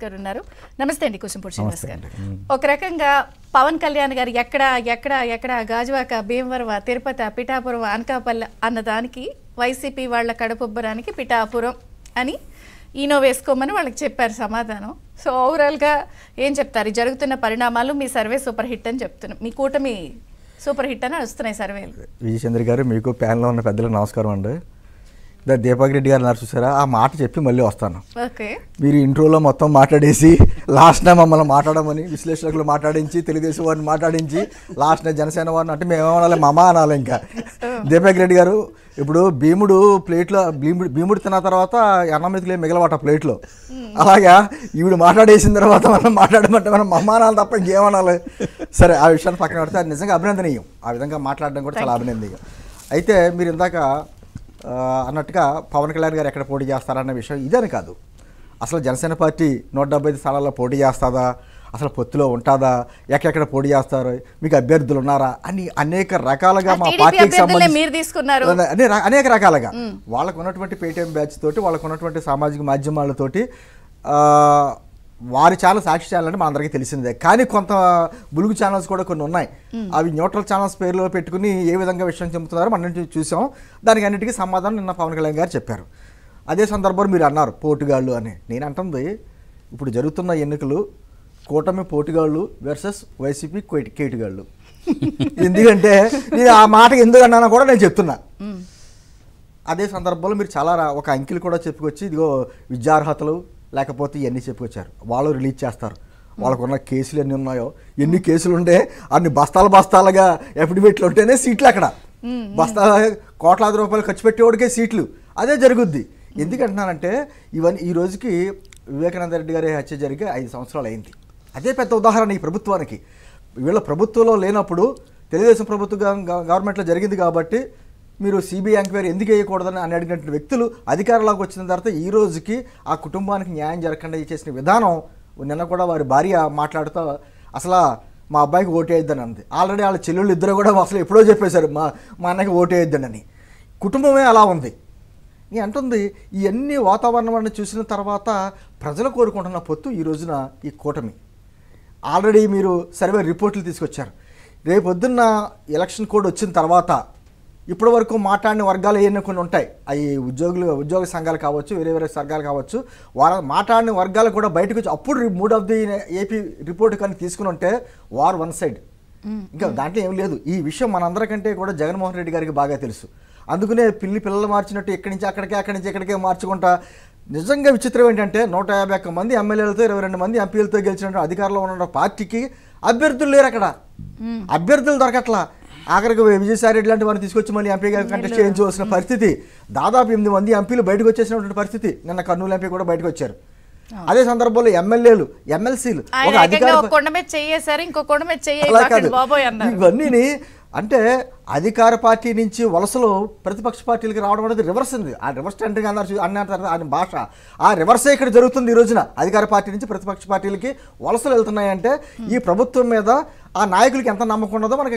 గారు ఉన్నారు. నమస్తే అండి కుసుంపూడి శ్రీనివాస్ గారు. ఒక రకంగా పవన్ కళ్యాణ్ గారు ఎక్కడ గాజువాక, భీమవరం, తిరుపతి, పిఠాపురం, అనకాపల్లి అన్నదానికి వైసీపీ వాళ్ళ కడుపుబ్బరానికి పిఠాపురం అని ఈనో వేసుకోమని వాళ్ళకి చెప్పారు సమాధానం. సో ఓవరాల్గా ఏం చెప్తారు? జరుగుతున్న పరిణామాలు మీ సర్వే సూపర్ హిట్ అని చెప్తున్నాం, మీ కూటమి సూపర్ హిట్ అని వస్తున్నాయి సర్వేలు. విజయచంద్ర గారు, మీకు ప్యానెల్లో ఉన్న పెద్దలకు నమస్కారం అండి. దీపక్ రెడ్డి గారు అన్నారు చూసారా, ఆ మాట చెప్పి మళ్ళీ వస్తాను. ఓకే, మీరు ఇంట్రోలో మొత్తం మాట్లాడేసి లాస్ట్ టైం మమ్మల్ని మాట్లాడమని విశ్లేషకులు మాట్లాడించి, తెలుగుదేశం వారిని మాట్లాడించి, లాస్ట్ జనసేన వారిని అంటే మేమేమనాలి, మమా అనాలి. ఇంకా దీపక్ రెడ్డి గారు, ఇప్పుడు భీముడు ప్లేట్లో భీముడు తిన్న తర్వాత అన్నమితులే మిగలవాట ప్లేట్లో, అలాగా ఈవిడ మాట్లాడేసిన తర్వాత మనం మాట్లాడమంటే మనం మమ్మానాలి తప్ప ఇంకేమనాలి. సరే, ఆ విషయాన్ని పక్కన పెడితే అది నిజంగా అభినందనీయం. ఆ విధంగా మాట్లాడడం కూడా చాలా అభినందనీయం. అయితే మీరు ఇందాక అన్నట్టుగా పవన్ కళ్యాణ్ గారు ఎక్కడ పోటీ చేస్తారన్న విషయం ఇదని కాదు. అసలు జనసేన పార్టీ 175 స్థానాల్లో పోటీ చేస్తుందా, అసలు పొత్తులో ఉంటుందా, ఎక్కడెక్కడ పోటీ చేస్తారు, మీకు అభ్యర్థులు ఉన్నారా అని అనేక రకాలుగా మా పార్టీకి సంబంధించి అనేక రకాలుగా వాళ్ళకు ఉన్నటువంటి పేటీఎం బ్యాచ్ తోటి, వాళ్ళకు ఉన్నటువంటి సామాజిక మాధ్యమాలతోటి, వారి ఛానల్ సాక్షి ఛానల్ అంటే మా అందరికీ తెలిసిందే. కానీ కొంత బులుగు ఛానల్స్ కూడా కొన్ని ఉన్నాయి. అవి న్యూట్రల్ ఛానల్స్ పేర్లో పెట్టుకుని ఏ విధంగా విషయం చెబుతున్నారో మనం చూసాం. దానికి అన్నిటికీ సమాధానం నిన్న పవన్ కళ్యాణ్ గారు చెప్పారు. అదే సందర్భంలో మీరు అన్నారు పోటుగాళ్ళు అని. నేను అంటుంది, ఇప్పుడు జరుగుతున్న ఎన్నికలు కూటమి పోటుగాళ్ళు వర్సెస్ వైసీపీ కేటుగాళ్ళు. ఎందుకంటే నేను ఆ మాట ఎందుకు అన్నానో కూడా నేను చెప్తున్నా. అదే సందర్భంలో మీరు చాలా ఒక అంకెలు కూడా చెప్పుకొచ్చి, ఇదిగో విద్యార్హతలు లేకపోతే ఇవన్నీ చెప్పుకొచ్చారు. వాళ్ళు రిలీజ్ చేస్తారు. వాళ్ళకున్న కేసులు ఎన్ని ఉన్నాయో, ఎన్ని కేసులు ఉంటే అన్ని బస్తాలుగా ఎఫిడవిట్లు ఉంటేనే సీట్లు. అక్కడ కోట్లాది రూపాయలు ఖర్చు పెట్టేవాడికే సీట్లు. అదే జరుగుద్ది. ఎందుకంటున్నానంటే ఇవన్నీ ఈ రోజుకి వివేకానంద రెడ్డి గారి హత్య జరిగి 5 సంవత్సరాలు అయింది. అదే పెద్ద ఉదాహరణ ఈ ప్రభుత్వానికి. వీళ్ళ ప్రభుత్వంలో లేనప్పుడు తెలుగుదేశం ప్రభుత్వం గవర్నమెంట్లో జరిగింది కాబట్టి మీరు సిబిఐ ఎంక్వైరీ ఎందుకు వేయకూడదని అని అడిగినటువంటి వ్యక్తులు అధికారంలోకి వచ్చిన తర్వాత ఈ రోజుకి ఆ కుటుంబానికి న్యాయం జరగకుండా చేసిన విధానం. నిన్న కూడా వారి భార్య మాట్లాడుతూ అసలు మా అబ్బాయికి ఓటేయద్దని అంది. ఆల్రెడీ వాళ్ళ చెల్లెళ్ళు ఇద్దరు కూడా అసలు ఎప్పుడో చెప్పేశారు మా అన్నకి ఓటేయద్దని అని. కుటుంబమే అలా ఉంది. నీ అంటుంది ఇవన్నీ వాతావరణాన్ని చూసిన తర్వాత ప్రజలు కోరుకుంటున్న పొత్తు ఈ రోజున ఈ కూటమి. ఆల్రెడీ మీరు సర్వే రిపోర్ట్లు తీసుకొచ్చారు. రేపొద్దున్న ఎలక్షన్ కోడ్ వచ్చిన తర్వాత ఇప్పటి వరకు మాట్లాడిన వర్గాలు ఏమైనా కొన్ని ఉంటాయి. అవి ఉద్యోగ సంఘాలు కావచ్చు, వేరే సంఘాలు కావచ్చు. మాట్లాడిన వర్గాలు కూడా బయటకు వచ్చి అప్పుడు 3 ఆఫ్ ది ఏపీ రిపోర్ట్ కానీ తీసుకుని ఉంటే వార్ వన్ సైడ్. ఇంకా దాంట్లో ఏం లేదు. ఈ విషయం మనందరికంటే కూడా జగన్మోహన్ రెడ్డి గారికి బాగా తెలుసు. అందుకనే పిల్లలు మార్చినట్టు ఎక్కడి నుంచి ఇక్కడికే మార్చుకుంటా. నిజంగా విచిత్రం ఏంటంటే 151 మంది ఎమ్మెల్యేలతో 22 మంది ఎంపీలతో గెలిచిన అధికారంలో ఉన్న పార్టీకి అభ్యర్థులు లేరు. అక్కడ అభ్యర్థులు దొరకట్లా. ఆఖరికి విజయసాయి రెడ్డి లాంటి వారిని తీసుకొచ్చి మళ్ళీ ఎంపీగా కంటెస్ట్ చేయించవలసిన పరిస్థితి. దాదాపు 8 మంది ఎంపీలు బయటకు వచ్చేసినటువంటి పరిస్థితి. నిన్న కర్నూలు ఎంపీ కూడా బయటకు వచ్చారు. అదే సందర్భంలో ఎమ్మెల్యేలు, ఎమ్మెల్సీలు ఒక ఇవన్నీ అంటే అధికార పార్టీ నుంచి వలసలో ప్రతిపక్ష పార్టీలకి రావడం అనేది రివర్స్ ఉంది. ఆ రివర్స్ టెండరింగ్ అన్నారు ఆయన భాష. ఆ రివర్సే ఇక్కడ జరుగుతుంది. ఈ రోజున అధికార పార్టీ నుంచి ప్రతిపక్ష పార్టీలకి వలసలు వెళ్తున్నాయంటే ఈ ప్రభుత్వం మీద ఆ నాయకులకి ఎంత నమ్మకం ఉన్నదో మనకి